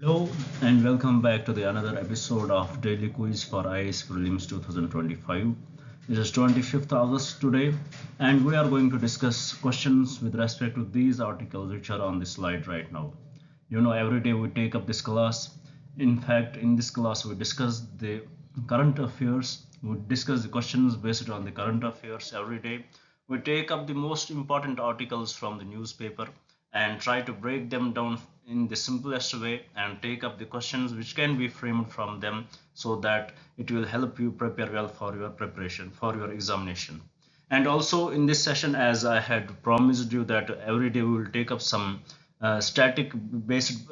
Hello and welcome back to the another episode of Daily Quiz for IAS Prelims 2025. It is 25th August today and we are going to discuss questions with respect to these articles which are on the slide right now. Every day we take up this class. In fact, in this class we discuss the current affairs. We discuss the questions based on the current affairs every day. We take up the most important articles from the newspaper and try to break them down in the simplest way and take up the questions which can be framed from them so that it will help you prepare well for your preparation for your examination. And also in this session, as I had promised you that every day we will take up some static based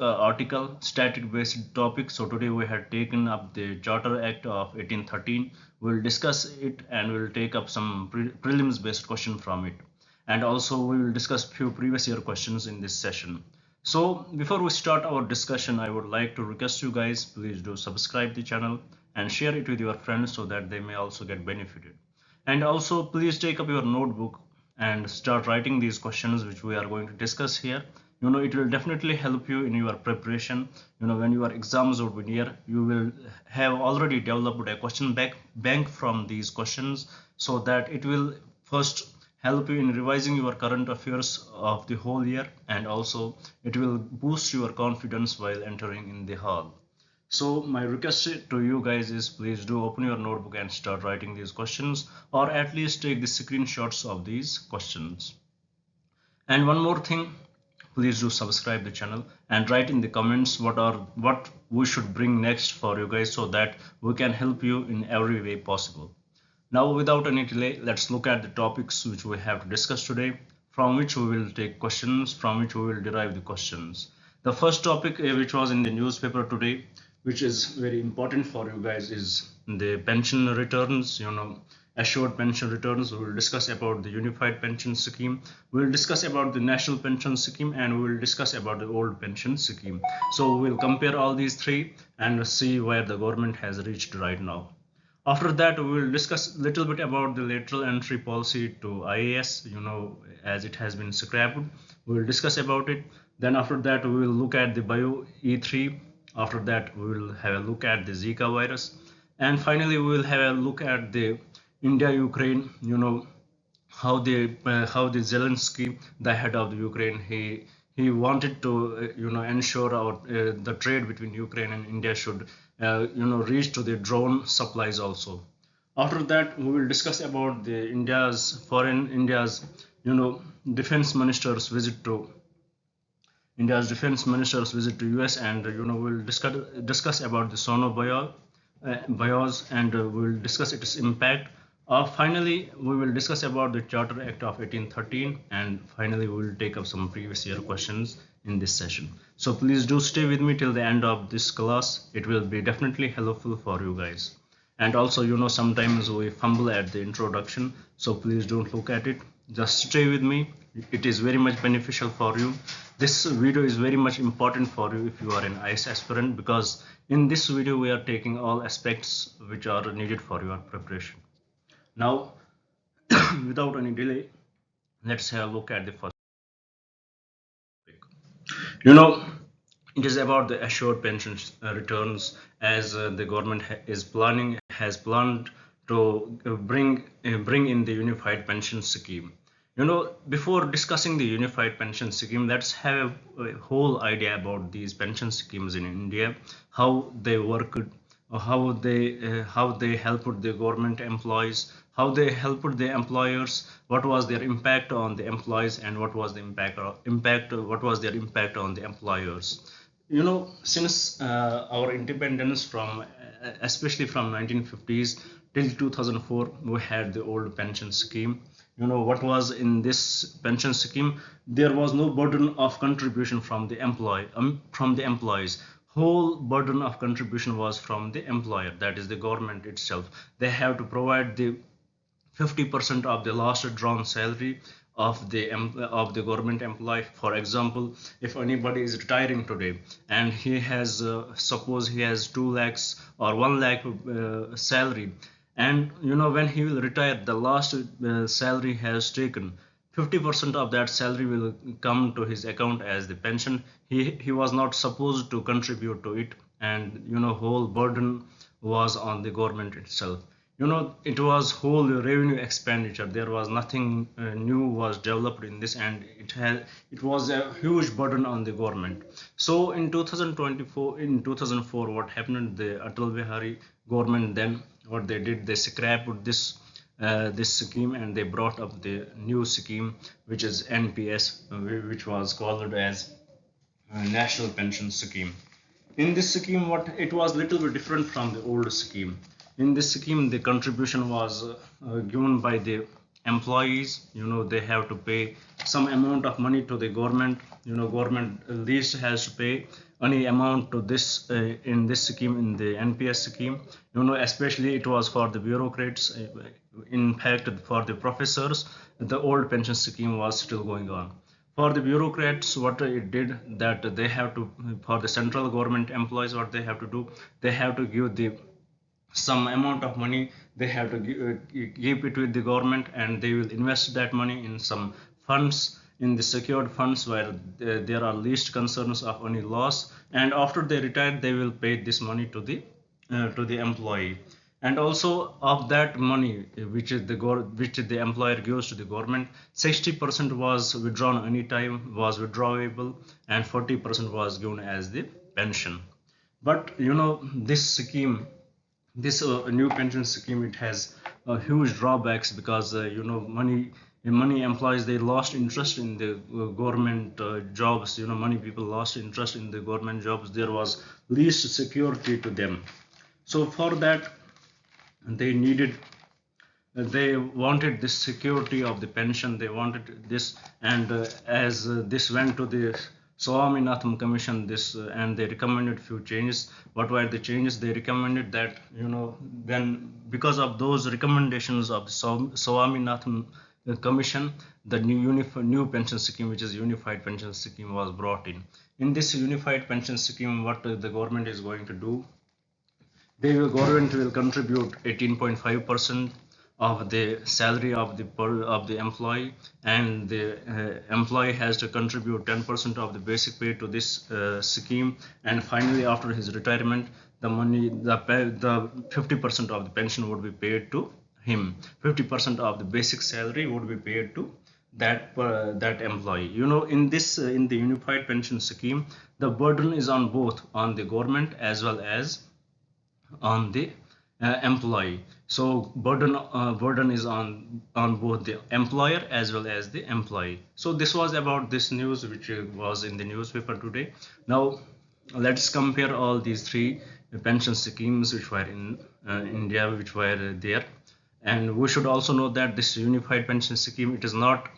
static based topic. So today we had taken up the Charter Act of 1813. We'll discuss it and we'll take up some prelims based question from it. And also we will discuss few previous year questions in this session. So before we start our discussion, I would like to request you guys, please do subscribe the channel and share it with your friends so that they may also get benefited. And also please take up your notebook and start writing these questions which we are going to discuss here. It will definitely help you in your preparation. When your exams will be near, you will have already developed a question bank from these questions so that it will first help you in revising your current affairs of the whole year, and also it will boost your confidence while entering in the hall. So my request to you guys is, please do open your notebook and start writing these questions, or at least take the screenshots of these questions. And one more thing, please do subscribe the channel and write in the comments what we should bring next for you guys so that we can help you in every way possible. Now without any delay, let's look at the topics which we have to discuss today, from which we will take questions, from which we will derive the questions. The first topic which was in the newspaper today, which is very important for you guys, is the pension returns, assured pension returns. We will discuss about the unified pension scheme, we will discuss about the national pension scheme, and we will discuss about the old pension scheme. So we will compare all these three and see where the government has reached right now. After that, we will discuss a little bit about the lateral entry policy to IAS, as it has been scrapped. We will discuss about it. Then after that, we will look at the Bio E3. After that, we will have a look at the Zika virus. And finally, we will have a look at the India-Ukraine, how the Zelensky, the head of the Ukraine, he wanted to ensure the trade between Ukraine and India should reach to the drone supplies also. After that, we will discuss about the India's defense minister's visit to US, and we'll discuss about the sono bios, and we'll discuss its impact. Finally, we will discuss about the Charter Act of 1813, and finally we will take up some previous year questions in this session. So please do stay with me till the end of this class. It will be definitely helpful for you guys. And also, sometimes we fumble at the introduction, so please don't look at it. Just stay with me. It is very much beneficial for you. This video is very much important for you if you are an IAS aspirant, because in this video we are taking all aspects which are needed for your preparation. Now, without any delay, let's have a look at the first topic. It is about the assured pension returns, as the government has planned to bring in the unified pension scheme. Before discussing the unified pension scheme, let's have a whole idea about these pension schemes in India, how they work, how they helped the government employees, how they helped the employers, what was their impact on the employees, and what was their impact on the employers. Since our independence, from especially from 1950s till 2004, we had the old pension scheme. What was in this pension scheme? There was no burden of contribution from the employees. Whole burden of contribution was from the employer, that is the government itself. They have to provide the 50% of the last drawn salary of the government employee. For example, if anybody is retiring today and he has suppose he has 2 lakhs or 1 lakh salary, and when he will retire, the last salary has taken 50% of that salary will come to his account as the pension. He was not supposed to contribute to it, and whole burden was on the government itself. It was whole revenue expenditure. There was nothing new was developed in this, and it was a huge burden on the government. So in 2004, what happened, the Atal Bihari government, then what they did, they scrapped this scheme, and they brought up the new scheme, which is NPS, which was called as National Pension Scheme. In this scheme, what it was little bit different from the old scheme. In this scheme, the contribution was given by the employees. They have to pay some amount of money to the government. Government at least has to pay any amount to this in this scheme, in the NPS scheme. Especially it was for the bureaucrats. In fact, for the professors, the old pension scheme was still going on. For the bureaucrats, what it did, that they have to, for the central government employees, what they have to do, they have to give some amount of money. They have to keep it with the government, and they will invest that money in some funds, in the secured funds, where there are least concerns of any loss, and after they retire, they will pay this money to the employee. And also of that money which the employer gives to the government, 60% was withdrawn anytime, was withdrawable, and 40% was given as the pension. But this scheme, this new pension scheme, it has huge drawbacks, because many employees, they lost interest in the government jobs. Many people lost interest in the government jobs. There was least security to them. So for that, they wanted this security of the pension. They wanted this, and as this went to the Swaminathan Commission, and they recommended few changes. What were the changes? They recommended that then, because of those recommendations of the Swaminathan Commission, the new pension scheme, which is unified pension scheme, was brought in. In this unified pension scheme, what the government is going to do, the government will contribute 18.5% of the salary of the employee, and the employee has to contribute 10% of the basic pay to this scheme, and finally after his retirement, the 50% of the pension would be paid to him. 50% of the basic salary would be paid to that employee. In the unified pension scheme, the burden is on both, on the government as well as on the employee. So burden is on both the employer as well as the employee. So this was about this news which was in the newspaper today. Now let's compare all these three pension schemes which were in India, which were there. And we should also know that this unified pension scheme, it is not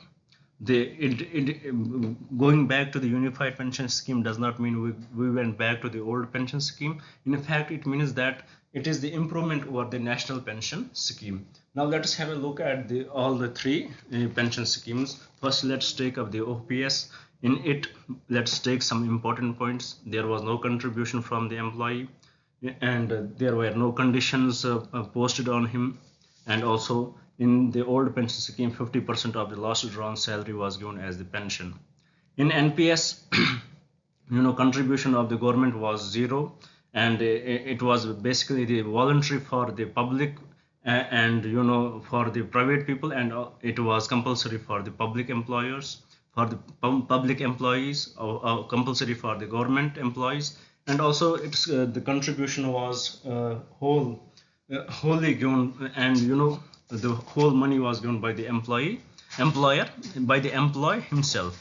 going back to the unified pension scheme does not mean we went back to the old pension scheme. In fact, it means that it is the improvement over the national pension scheme. Now let us have a look at all the three pension schemes. First, let's take up the OPS. In it, let's take some important points. There was no contribution from the employee, and there were no conditions posted on him, and also in the old pension scheme, 50% of the last drawn salary was given as the pension. In NPS, contribution of the government was zero, and it was basically the voluntary for the public and for the private people, and it was compulsory for the public employers, for the public employees, or compulsory for the government employees, and also it's the contribution was wholly given, and the whole money was given by the employer, by the employee himself.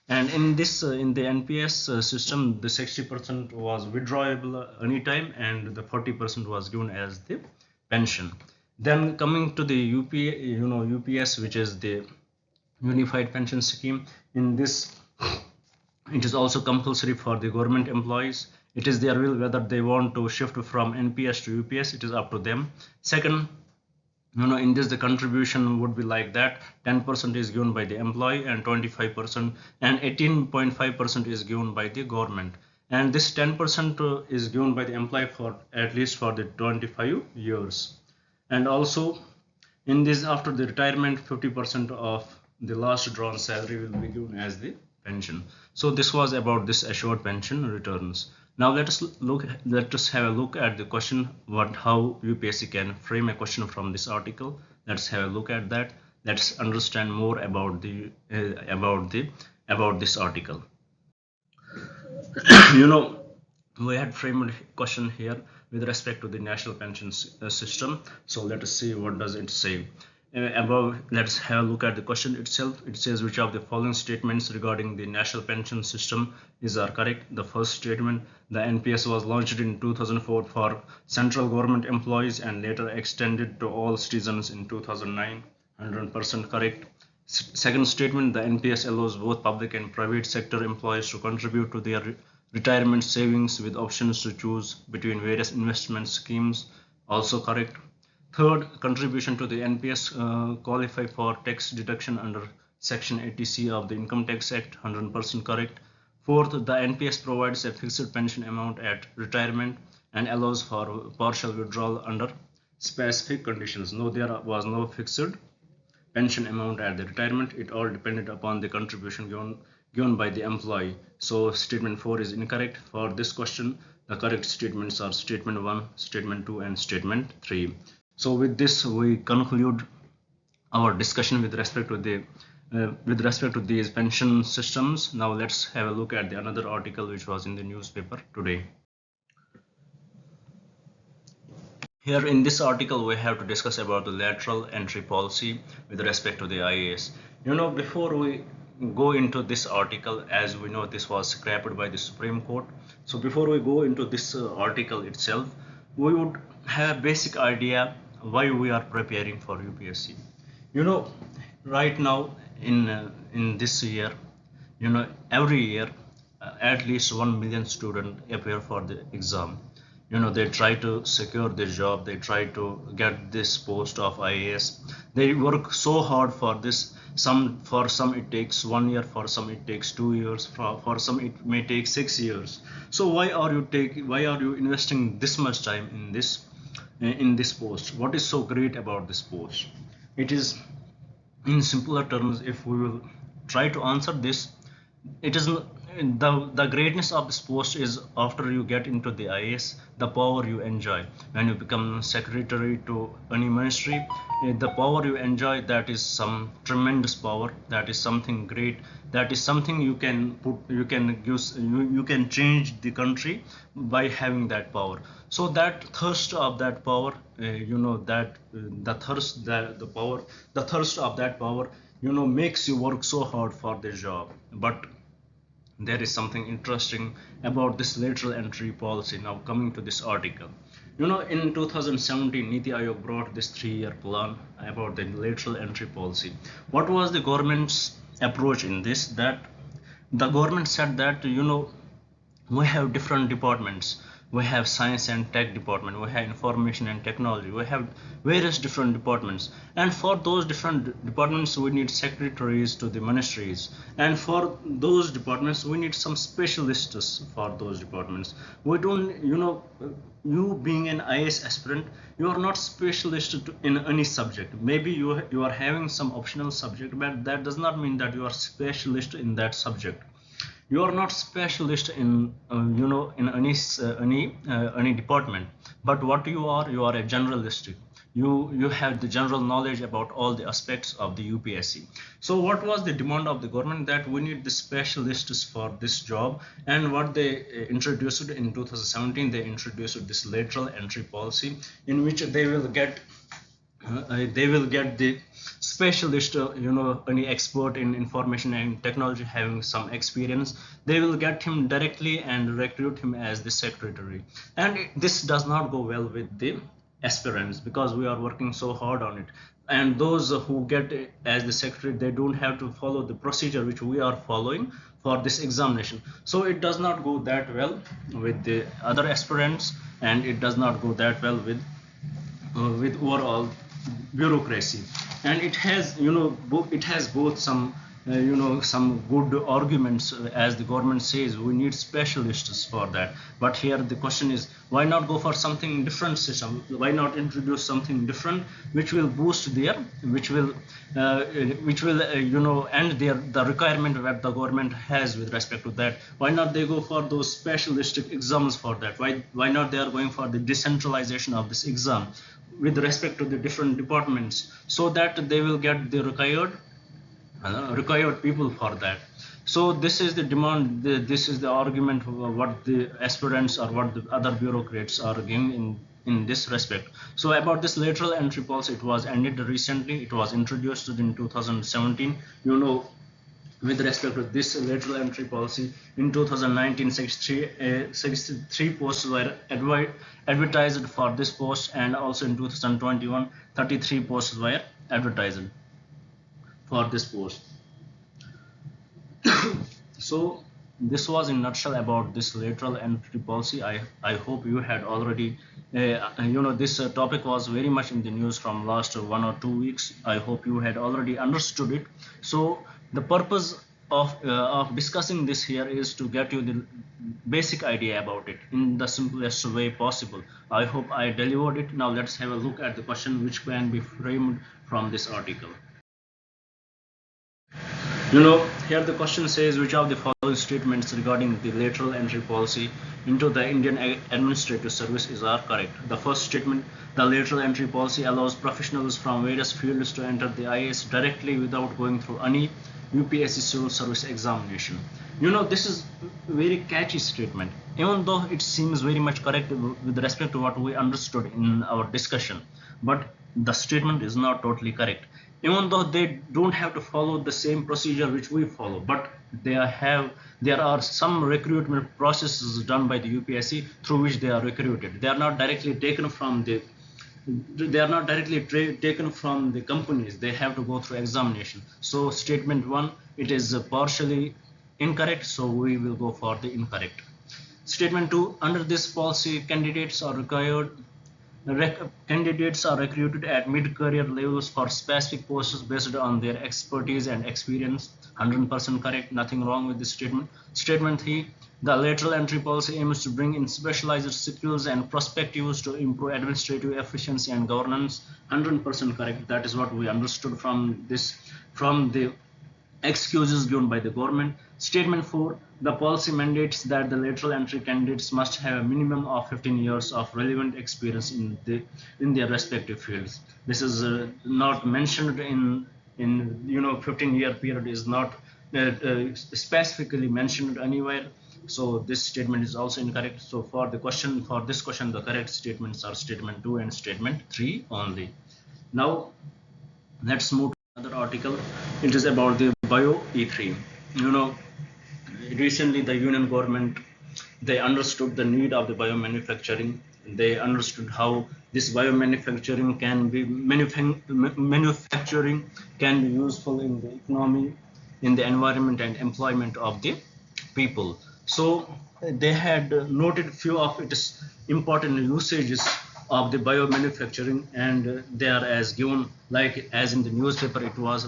And in this in the NPS system, the 60% was withdrawable anytime, and the 40% was given as the pension. Then coming to the UPS, which is the unified pension scheme. In this, it is also compulsory for the government employees. It is their will whether they want to shift from NPS to UPS. It is up to them. Second, in this the contribution would be like that: 10% is given by the employee, and 25% and 18.5% is given by the government. And this 10% is given by the employee for at least for the 25 years. And also in this, after the retirement, 50% of the last drawn salary will be given as the pension. So this was about this assured pension returns. Now let us have a look at the question, how UPSC can frame a question from this article. Let's have a look at that. Let's understand more about this article. You know, we had framed a question here with respect to the national pension system. So let us see what does it say. Above, let's have a look at the question itself. It says, which of the following statements regarding the national pension system are correct? The first statement, the NPS was launched in 2004 for central government employees and later extended to all citizens in 2009. 100% correct. Second statement, the NPS allows both public and private sector employees to contribute to their retirement savings with options to choose between various investment schemes. Also correct. Third, contribution to the NPS qualify for tax deduction under Section 80C of the Income Tax Act. 100% correct. Fourth, the NPS provides a fixed pension amount at retirement and allows for partial withdrawal under specific conditions. No, there was no fixed pension amount at the retirement. It all depended upon the contribution given by the employee. So statement 4 is incorrect. For this question, the correct statements are statement 1, statement 2 and statement 3. So with this we conclude our discussion with respect to these pension systems. Now let's have a look at the another article which was in the newspaper today. Here in this article we have to discuss about the lateral entry policy with respect to the IAS. Before we go into this article, as we know this was scrapped by the Supreme Court. So before we go into this article itself, we would have a basic idea why we are preparing for UPSC. Right now in this year, every year at least 1 million students appear for the exam. They try to secure their job, they try to get this post of IAS. They work so hard for this. For some it takes 1 year, for some it takes 2 years, for some it may take 6 years. So why are you investing this much time in this post? What is so great about this post? It is, in simpler terms, if we will try to answer this, it is the greatness of this post is after you get into the IAS, the power you enjoy when you become secretary to any ministry. The power you enjoy, that is some tremendous power, that is something great, that is something you can change the country by having that power. So that thirst of that power, the thirst of that power makes you work so hard for this job. But there is something interesting about this lateral entry policy. Now coming to this article, in 2017 Niti Aayog brought this 3-year plan about the lateral entry policy. What was the government's approach in this? That the government said that we have different departments. We have science and tech department, we have information and technology, we have various different departments, and for those different departments we need secretaries to the ministries, and for those departments we need some specialists for those departments. We don't, you being an IAS aspirant, you are not specialist in any subject. Maybe you are having some optional subject, but that does not mean that you are specialist in that subject. You are not specialist in any department, but what you are a generalist. You have the general knowledge about all the aspects of the UPSC. So what was the demand of the government? That we need the specialists for this job, and what they introduced in 2017, they introduced this lateral entry policy, in which they will get the specialist, any expert in information and technology having some experience. They will get him directly and recruit him as the secretary. And this does not go well with the aspirants, because we are working so hard on it. And those who get as the secretary, they don't have to follow the procedure which we are following for this examination. So it does not go that well with the other aspirants, and it does not go that well with overall bureaucracy. And it has both some some good arguments, as the government says we need specialists for that. But here the question is, why not go for something different system? Why not introduce something different which will boost their, which will end the requirement that the government has with respect to that? Why not they go for those specialistic exams for that? Why not they are going for the decentralization of this exam with respect to the different departments, so that they will get the required people for that? So this is the demand, this is the argument what the aspirants or what the other bureaucrats are giving in this respect. So about this lateral entry policy, it was ended recently, it was introduced in 2017. With respect to this lateral entry policy, in 2019 63 posts were advertised for this post, and also in 2021 33 posts were advertised for this post. So this was in nutshell about this lateral entry policy. I hope you had already this topic was very much in the news from last 1 or 2 weeks. I hope you had already understood it. So the purpose of discussing this here is to get you the basic idea about it in the simplest way possible. I hope I delivered it. Now let's have a look at the question which can be framed from this article. Here the question says, which of the following statements regarding the lateral entry policy into the Indian administrative service are correct? The first statement, the lateral entry policy allows professionals from various fields to enter the IAS directly without going through any UPSC civil service examination. This is a very catchy statement, even though it seems very much correct with respect to what we understood in our discussion, but the statement is not totally correct. Even though they don't have to follow the same procedure which we follow, but there are some recruitment processes done by the UPSC through which they are recruited. They are not directly taken from the companies. They have to go through examination. So statement 1, it is partially incorrect, so we will go for the incorrect. Statement 2, under this policy candidates are recruited at mid-career levels for specific posts based on their expertise and experience. 100% correct, nothing wrong with this statement. Statement 3, the lateral entry policy aims to bring in specialized skills and perspectives to improve administrative efficiency and governance. 100% correct, that is what we understood from the excuses given by the government. Statement 4, the policy mandates that the lateral entry candidates must have a minimum of 15 years of relevant experience in their respective fields. This is not mentioned in 15-year period is not specifically mentioned anywhere. So this statement is also incorrect. So for this question, the correct statements are statement 2 and statement 3 only. Now let's move to another article. It is about the Bio E3. Recently the union government, they understood the need of the biomanufacturing. They understood how this biomanufacturing can be useful in the economy, in the environment and employment of the people. So they had noted few of its important usages of the biomanufacturing, and they are as given, like as in the newspaper it was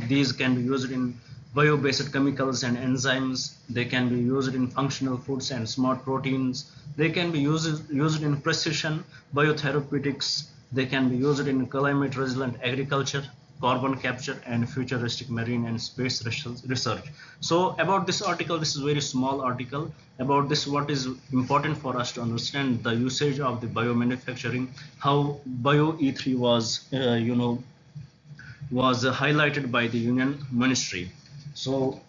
these can be used in bio-based chemicals and enzymes. They can be used in functional foods and smart proteins. They can be used in precision biotherapeutics. They can be used in climate resilient agriculture, carbon capture, and futuristic marine and space research. So about this article, this is a very small article. About this, what is important for us to understand the usage of the biomanufacturing, how Bio E3 was highlighted by the union ministry. So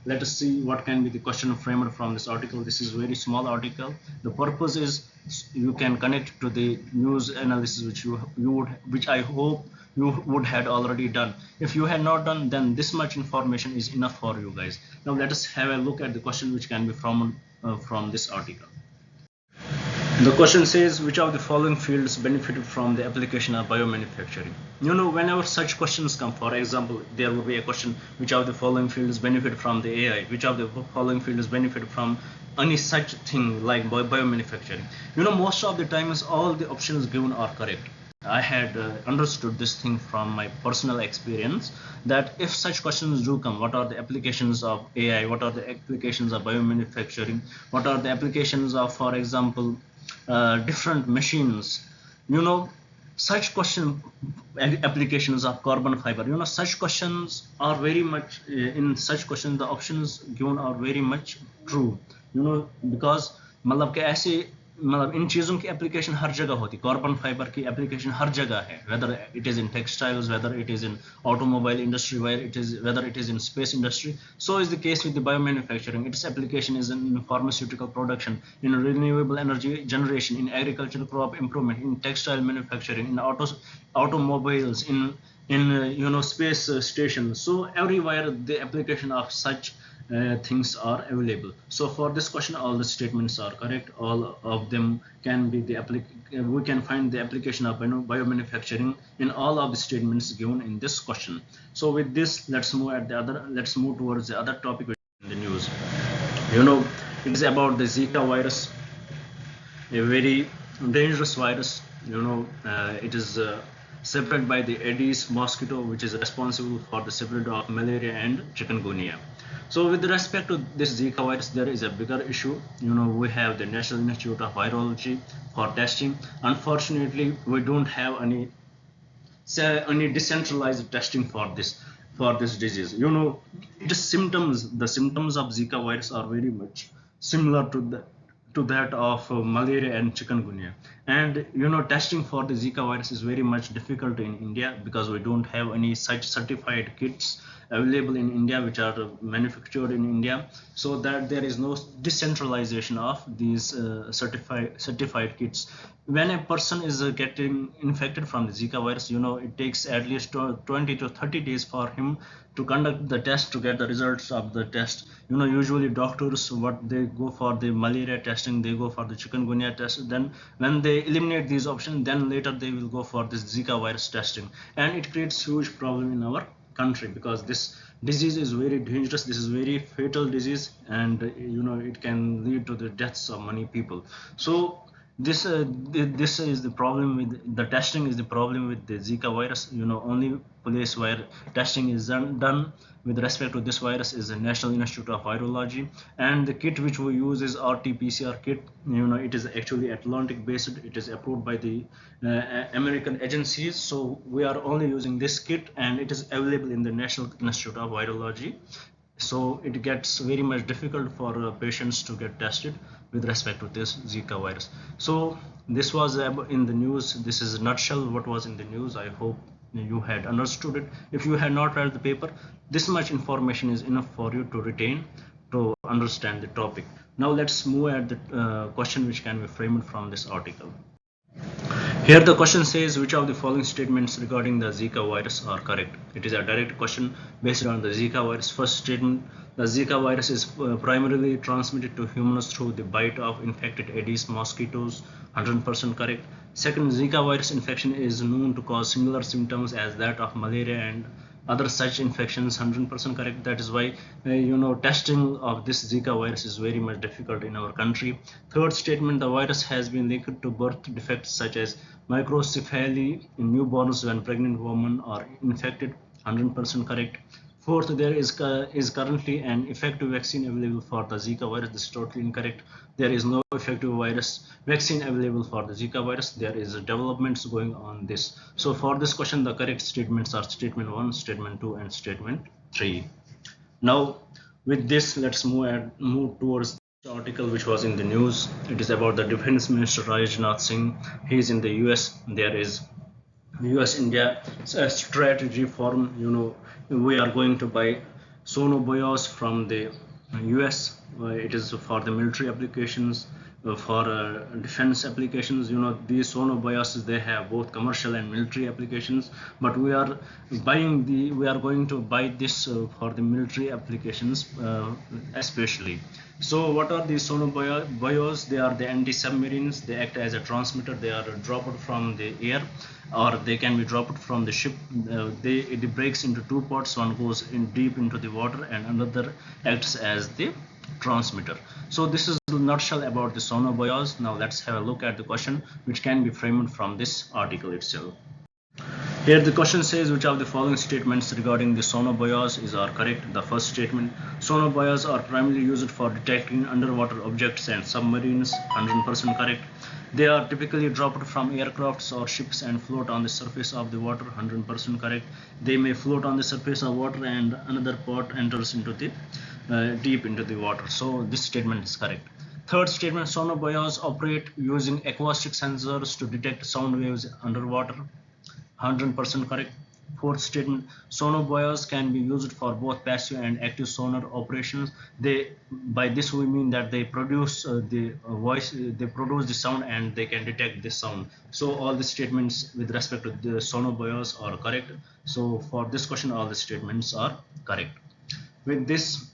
let us see what can be the question framed from this article. This is a very small article. The purpose is you can connect to the news analysis which I hope you would had already done. If you had not done, then this much information is enough for you guys. Now let us have a look at the question which can be from this article. The question says, which of the following fields benefited from the application of biomanufacturing? Whenever such questions come, for example, there will be a question, which of the following fields benefit from the AI? Which of the following fields benefit from any such thing like biomanufacturing? Most of the times all the options given are correct. I had understood this thing from my personal experience, that if such questions do come, what are the applications of AI, what are the applications of biomanufacturing, what are the applications of, for example, different machines, you know, such question, applications of carbon fiber, such questions are very much, in such questions the options given are very much true, because मतलब कि ऐसे, मतलब इन चीज़ों की application हर जगह होती है, carbon fibre की एप्लीकेशन हर जगह है, whether it is in textiles, whether it is in automobile industry, whether it is in space industry. So is the case with the biomanufacturing. Its application is in pharmaceutical production, in renewable energy generation, in agricultural crop improvement, in textile manufacturing, in automobiles, in space stations. So everywhere the application of such things are available. So for this question, all the statements are correct. All of them can be the we can find the application of biomanufacturing in all of the statements given in this question. So with this, let's move towards the other topic in the news. It is about the Zika virus, a very dangerous virus. It is spread by the Aedes mosquito, which is responsible for the spread of malaria and chikungunya. So with respect to this Zika virus, there is a bigger issue. We have the National Institute of Virology for testing. Unfortunately, we don't have any decentralized testing for this disease. The symptoms of Zika virus are very much similar to that of malaria and chikungunya. And testing for the Zika virus is very much difficult in India, because we don't have any such certified kits available in India which are manufactured in India, so that there is no decentralization of these certified kits. When a person is getting infected from the Zika virus, it takes at least 20 to 30 days for him to conduct the test, to get the results of the test. Usually doctors, what they go for the malaria testing, they go for the chikungunya test. Then when they eliminate these options, then later they will go for this Zika virus testing, and it creates huge problem in our country, because this disease is very dangerous. This is very fatal disease, and it can lead to the deaths of many people. So this is the problem with the testing, is the problem with the Zika virus. Only place where testing is done with respect to this virus is the National Institute of Virology, and the kit which we use is RT-PCR kit. It is actually Atlantic based. It is approved by the American agencies. So we are only using this kit, and it is available in the National Institute of Virology. So it gets very much difficult for patients to get tested with respect to this Zika virus. So this was in the news. This is a nutshell what was in the news. I hope you had understood it. If you had not read the paper, this much information is enough for you to retain, to understand the topic. Now let's move at the question which can be framed from this article. Here the question says, which of the following statements regarding the Zika virus are correct? It is a direct question based on the Zika virus. First statement, the Zika virus is primarily transmitted to humans through the bite of infected Aedes mosquitoes, 100% correct. Second, Zika virus infection is known to cause similar symptoms as that of malaria and other such infections, 100% correct. That is why testing of this Zika virus is very much difficult in our country. Third statement, the virus has been linked to birth defects such as microcephaly in newborns when pregnant women are infected, 100% correct. Fourth, there is currently an effective vaccine available for the Zika virus. This is totally incorrect. There is no effective vaccine available for the Zika virus. There is developments going on this. So for this question, the correct statements are statement 1, statement 2, and statement 3. Now with this, let's move towards the article which was in the news. It is about the Defense Minister Rajnath Singh. He is in the US. There is US-India strategy forum. We are going to buy sonobuoys from the US. It is for the military applications, for defense applications. These sonobuoys, they have both commercial and military applications, but we are going to buy this for the military applications especially. So what are these sonobuoys? They are the anti-submarines. They act as a transmitter. They are dropped from the air, or they can be dropped from the ship. It breaks into two parts. One goes in deep into the water, and another acts as the transmitter. So this is the nutshell about the sonobuoys. Now let's have a look at the question which can be framed from this article itself. Here the question says, which of the following statements regarding the sonobuoys are correct? The first statement, sonobuoys are primarily used for detecting underwater objects and submarines, 100% correct. They are typically dropped from aircrafts or ships and float on the surface of the water, 100% correct. They may float on the surface of water and another part enters into the deep into the water. So this statement is correct. Third statement, sonobuoys operate using acoustic sensors to detect sound waves underwater, 100% correct. Fourth statement, sonobuoys can be used for both passive and active sonar operations. By this we mean that they produce the voice, they produce the sound and they can detect the sound. So all the statements with respect to the sonobuoys are correct. So for this question, all the statements are correct. With this,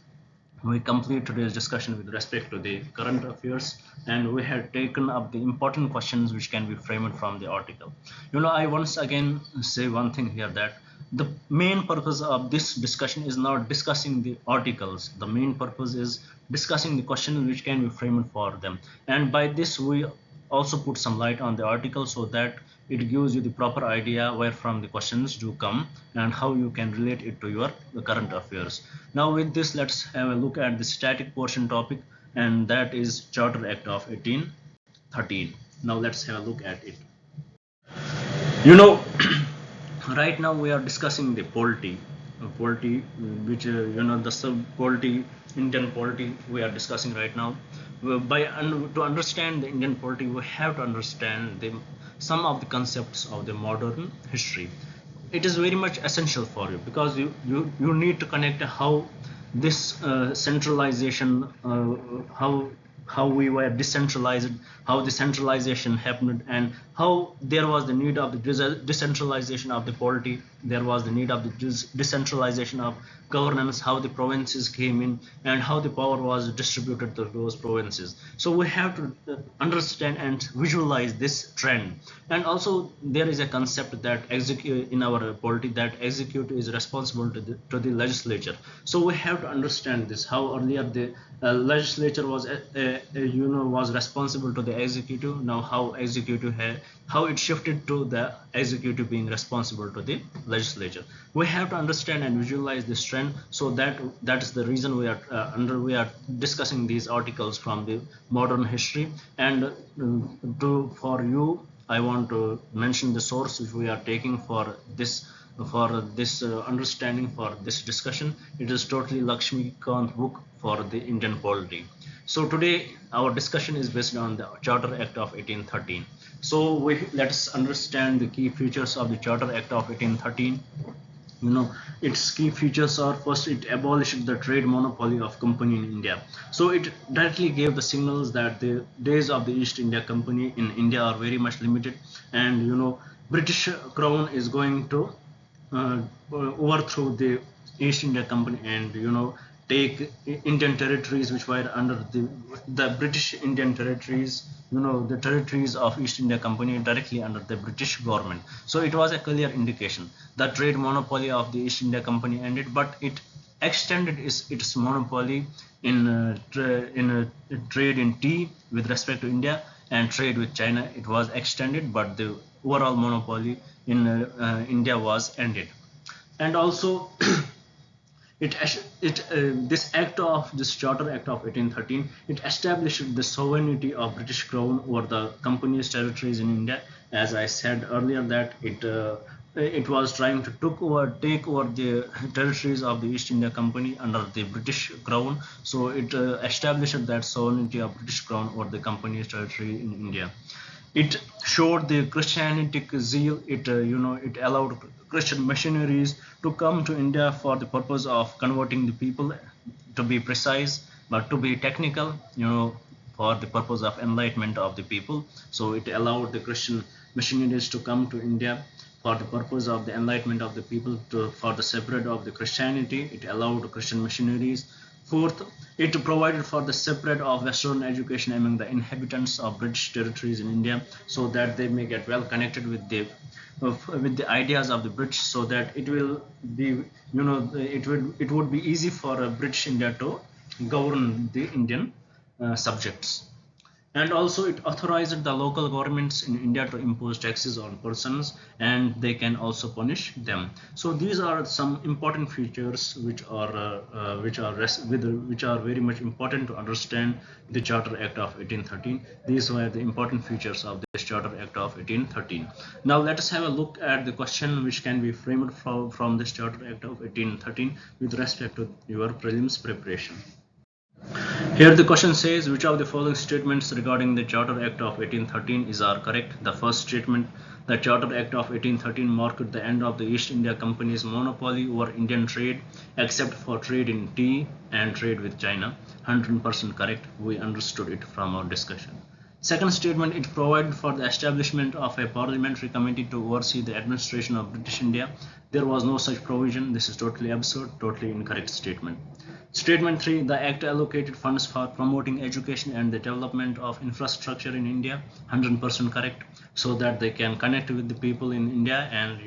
we complete today's discussion with respect to the current affairs, and we have taken up the important questions which can be framed from the article. I once again say one thing here, that the main purpose of this discussion is not discussing the articles. The main purpose is discussing the questions which can be framed for them, and by this we also put some light on the article so that it gives you the proper idea where from the questions do come and how you can relate it to your current affairs. Now with this, let's have a look at the static portion topic, and that is Charter Act of 1813. Now let's have a look at it. Right now we are discussing the polity, which the sub polity, Indian polity we are discussing right now. To understand the Indian polity, we have to understand some of the concepts of the modern history. It is very much essential for you, because you need to connect how this centralization, how we were decentralized, how the centralization happened, and how there was the need of the decentralization of the polity, there was the need of the decentralization of governance, how the provinces came in, and how the power was distributed to those provinces. So we have to understand and visualize this trend. And also there is a concept that in our polity, that executive is responsible to the legislature. So we have to understand this, how earlier the legislature was was responsible to the executive. Now how it shifted to the executive being responsible to the legislature. We have to understand and visualize this trend. So that is the reason we are discussing these articles from the modern history. And for you, I want to mention the source which we are taking for this understanding, for this discussion. It is totally Lakshmikant book for the Indian polity. So today our discussion is based on the Charter Act of 1813. So let's understand the key features of the Charter Act of 1813. Its key features are: first, it abolished the trade monopoly of company in India. So it directly gave the signals that the days of the East India Company in India are very much limited, and British Crown is going to overthrow the East India Company and take Indian territories which were under the British Indian territories, the territories of East India Company directly under the British government. So it was a clear indication that trade monopoly of the East India Company ended, but it extended its monopoly in trade in tea with respect to India and trade with China. It was extended, but the overall monopoly in India was ended. And also this Charter Act of 1813, it established the sovereignty of British Crown over the company's territories in India. As I said earlier, that it was trying to take over the territories of the East India Company under the British Crown. So it established that sovereignty of British Crown over the company's territory in India. It showed the Christianitic zeal. It allowed Christian missionaries to come to India for the purpose of converting the people, to be precise, but to be technical, for the purpose of enlightenment of the people. So it allowed the Christian missionaries to come to India for the purpose of the enlightenment of the people, for the separate of the Christianity. It allowed Christian missionaries. Fourth, it provided for the separate of Western education among the inhabitants of British territories in India, so that they may get well connected with the ideas of the British, so that it will be it would be easy for British India to govern the Indian subjects. And also it authorized the local governments in India to impose taxes on persons, and they can also punish them. So these are some important features which are very much important to understand the Charter Act of 1813. These were the important features of this Charter Act of 1813. Now let us have a look at the question which can be framed from this Charter Act of 1813 with respect to your prelims preparation. Here the question says, which of the following statements regarding the Charter Act of 1813 are correct? The first statement, the Charter Act of 1813 marked the end of the East India Company's monopoly over Indian trade except for trade in tea and trade with China. 100% correct. We understood it from our discussion. Second statement, it provided for the establishment of a parliamentary committee to oversee the administration of British India. There was no such provision. This is totally absurd, totally incorrect statement. Statement 3, the Act allocated funds for promoting education and the development of infrastructure in India. 100% correct, so that they can connect with the people in India and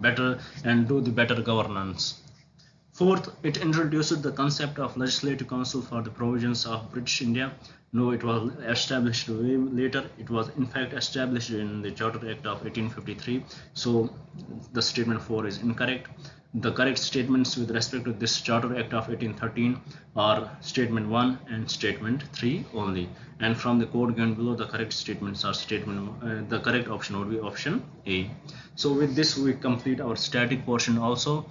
better and do the better governance. Fourth, it introduced the concept of legislative council for the provisions of British India. No, it was established way later. It was in fact established in the Charter Act of 1853. So the statement 4 is incorrect. The correct statements with respect to this Charter Act of 1813 are statement 1 and statement 3 only. And from the code given below, the correct statements are the correct option would be option A. So with this, we complete our static portion also.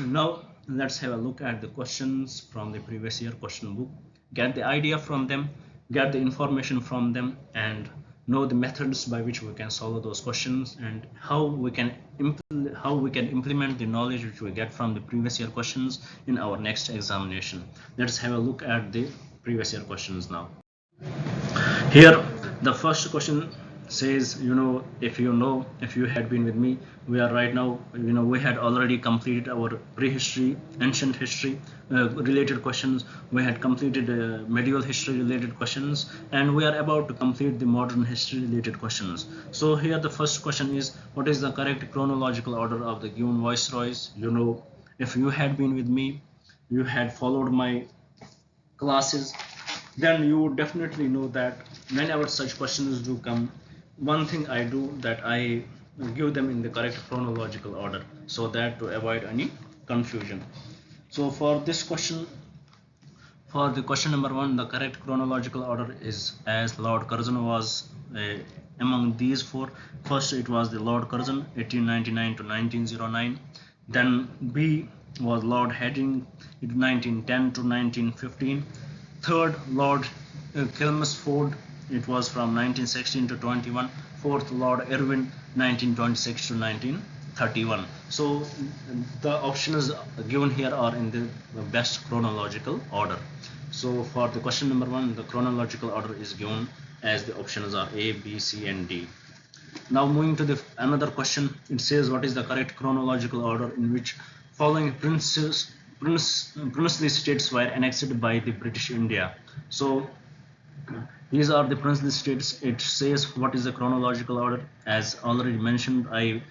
Now let's have a look at the questions from the previous year question book. Get the idea from them, get the information from them, and know the methods by which we can solve those questions and how we can implement the knowledge which we get from the previous year questions in our next examination. Let's have a look at the previous year questions now. Here the first question says, if you had been with me, we are right now, we had already completed our prehistory, ancient history related questions. We had completed medieval history related questions, and we are about to complete the modern history related questions. So here the first question is, what is the correct chronological order of the given viceroys? If you had been with me, you had followed my classes, then you would definitely know that whenever such questions do come, one thing I do that I give them in the correct chronological order, so that to avoid any confusion. So for this question, for the question number 1, the correct chronological order is as Lord Curzon was among these four. First it was the Lord Curzon 1899 to 1909. Then B was Lord Hadding 1910 to 1915. Third, Lord Chelmsford, it was from 1916 to 21. Fourth, Lord Irwin 1926 to 1931. So the options given here are in the best chronological order. So for the question number 1, the chronological order is given as the options are A, B, C and D. Now moving to the another question, it says what is the correct chronological order in which following princely states were annexed by the British India. So these are the princely states. It says what is the chronological order. As already mentioned, I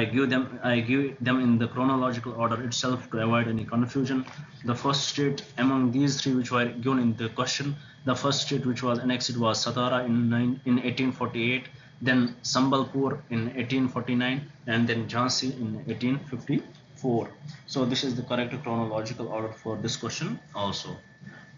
give them in the chronological order itself to avoid any confusion. The first state among these three which were given in the question, the first state which was annexed was Satara in 1848, then Sambalpur in 1849, and then Jhansi in 1854. So this is the correct chronological order for this question also.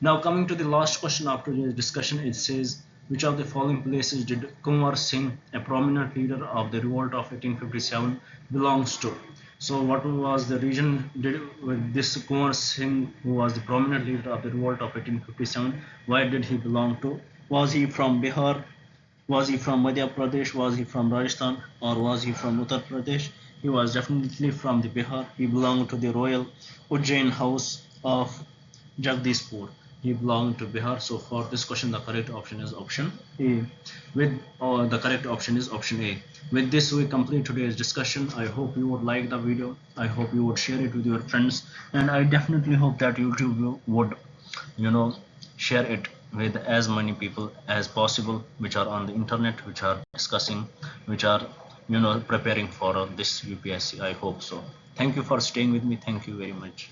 Now coming to the last question of today's discussion, it says which of the following places did Kunwar Singh, a prominent leader of the revolt of 1857, belongs to? So what was the region did with this Kunwar Singh, who was the prominent leader of the revolt of 1857, where did he belong to? Was he from Bihar? Was he from Madhya Pradesh? Was he from Rajasthan? Or was he from Uttar Pradesh? He was definitely from the Bihar. He belonged to the royal Ujjain house of Jagdishpur. He belonged to Bihar. So for this question, the correct option is option A. The correct option is option A. With this, we complete today's discussion. I hope you would like the video. I hope you would share it with your friends, and I definitely hope that YouTube would, share it with as many people as possible which are on the internet, which are discussing, which are preparing for this UPSC. I hope so. Thank you for staying with me. Thank you very much.